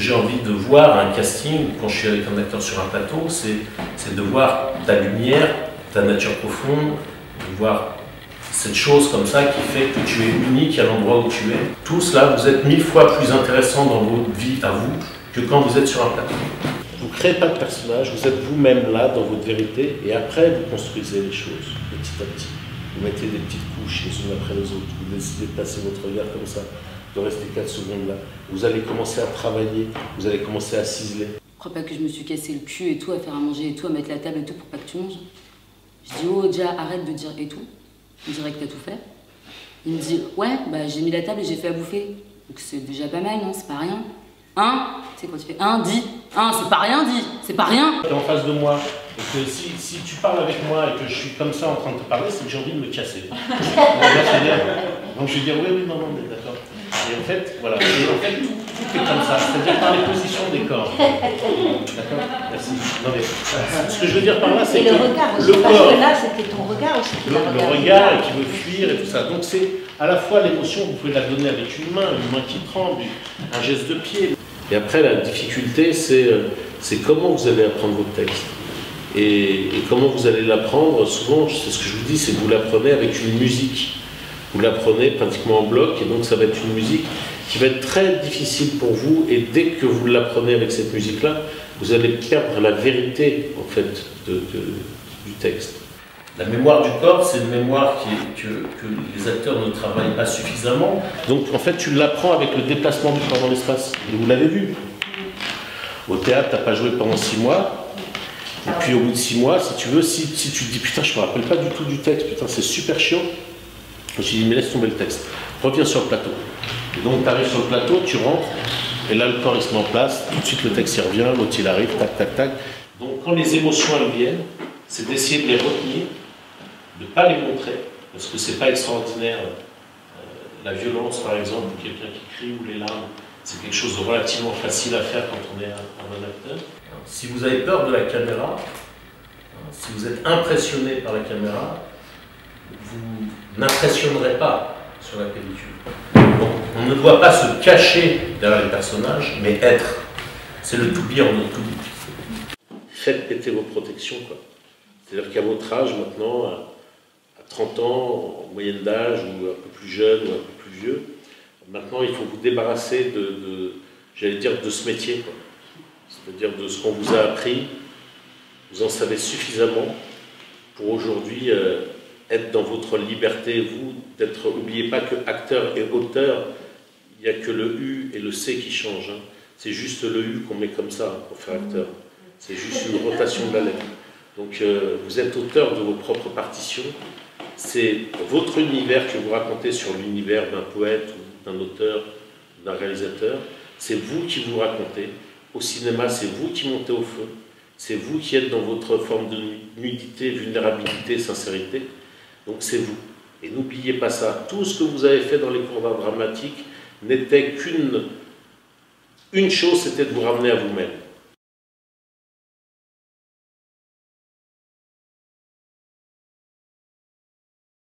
j'ai envie de voir à un casting, quand je suis avec un acteur sur un plateau, c'est de voir ta lumière, ta nature profonde, de voir cette chose comme ça qui fait que tu es unique à l'endroit où tu es. Tout cela, vous êtes 1000 fois plus intéressant dans votre vie à vous que quand vous êtes sur un plateau. Vous ne créez pas de personnage, vous êtes vous-même là dans votre vérité et après vous construisez les choses petit à petit. Vous mettez des petites couches les unes après les autres, vous décidez de passer votre regard comme ça, de rester 4 secondes là. Vous allez commencer à travailler, vous allez commencer à ciseler. Je crois pas que je me suis cassé le cul et tout, à faire à manger et tout, à mettre la table et tout pour pas que tu manges. Je dis, oh, déjà, arrête de dire et tout. Il me dirait que t'as tout fait. Il me dit, ouais, bah j'ai mis la table et j'ai fait à bouffer. Donc c'est déjà pas mal, non? C'est pas rien. Hein? Tu sais, quand tu fais un, dis. Un, c'est pas rien, dis. C'est pas rien. Tu es en face de moi et que si tu parles avec moi et que je suis comme ça en train de te parler, c'est que j'ai envie de me casser. Donc je vais dire, oui, non, mais d'accord. Et en fait, voilà. Et en fait, tout est comme ça. C'est-à-dire par les positions des corps. D'accord? Merci. Non, mais ce que je veux dire par là, c'est que le corps. Là, c'était ton regard aussi. Le regard qui veut fuir et tout ça. Donc c'est à la fois l'émotion, vous pouvez la donner avec une main qui tremble, un geste de pied. Et après, la difficulté, c'est comment vous allez apprendre votre texte. Et comment vous allez l'apprendre, souvent, c'est ce que je vous dis, c'est que vous l'apprenez avec une musique. Vous l'apprenez pratiquement en bloc, et donc ça va être une musique qui va être très difficile pour vous, et dès que vous l'apprenez avec cette musique-là, vous allez perdre la vérité, en fait, du texte. La mémoire du corps, c'est une mémoire que les acteurs ne travaillent pas suffisamment. Donc, en fait, tu l'apprends avec le déplacement du corps dans l'espace. Et vous l'avez vu. Au théâtre, tu n'as pas joué pendant 6 mois. Et puis, au bout de 6 mois, si tu veux, si tu te dis, putain, je ne me rappelle pas du tout du texte, putain, c'est super chiant. Je me suis dit, mais laisse tomber le texte. Reviens sur le plateau. Et donc, tu arrives sur le plateau, tu rentres, et là, le corps, il se met en place. Tout de suite, le texte, il revient, l'autre, il arrive, tac, tac, tac. Donc, quand les émotions, elles viennent, c'est d'essayer de les retenir, de ne pas les montrer, parce que c'est pas extraordinaire. La violence, par exemple, ou quelqu'un qui crie, ou les larmes, c'est quelque chose de relativement facile à faire quand on est un acteur. Si vous avez peur de la caméra, si vous êtes impressionné par la caméra, vous n'impressionnerez pas sur la pellicule. Donc, on ne doit pas se cacher derrière les personnages, mais être. C'est le to be or not to be. Faites péter vos protections, quoi. C'est-à-dire qu'à votre âge, maintenant, à 30 ans, en moyenne d'âge, ou un peu plus jeune, ou un peu plus vieux, maintenant, il faut vous débarrasser j'allais dire, de ce métier, quoi. C'est-à-dire de ce qu'on vous a appris. Vous en savez suffisamment pour aujourd'hui être dans votre liberté, vous, d'être. N'oubliez pas que acteur et auteur, il n'y a que le U et le C qui changent. Hein. C'est juste le U qu'on met comme ça pour faire acteur. C'est juste une rotation de la lettre. Donc vous êtes auteur de vos propres partitions. C'est votre univers que vous racontez sur l'univers d'un poète, ou d'un auteur, d'un réalisateur. C'est vous qui vous racontez. Au cinéma, c'est vous qui montez au feu. C'est vous qui êtes dans votre forme de nudité, vulnérabilité, sincérité. Donc c'est vous. Et n'oubliez pas ça. Tout ce que vous avez fait dans les cours d'art dramatique n'était qu'une chose, c'était de vous ramener à vous-même.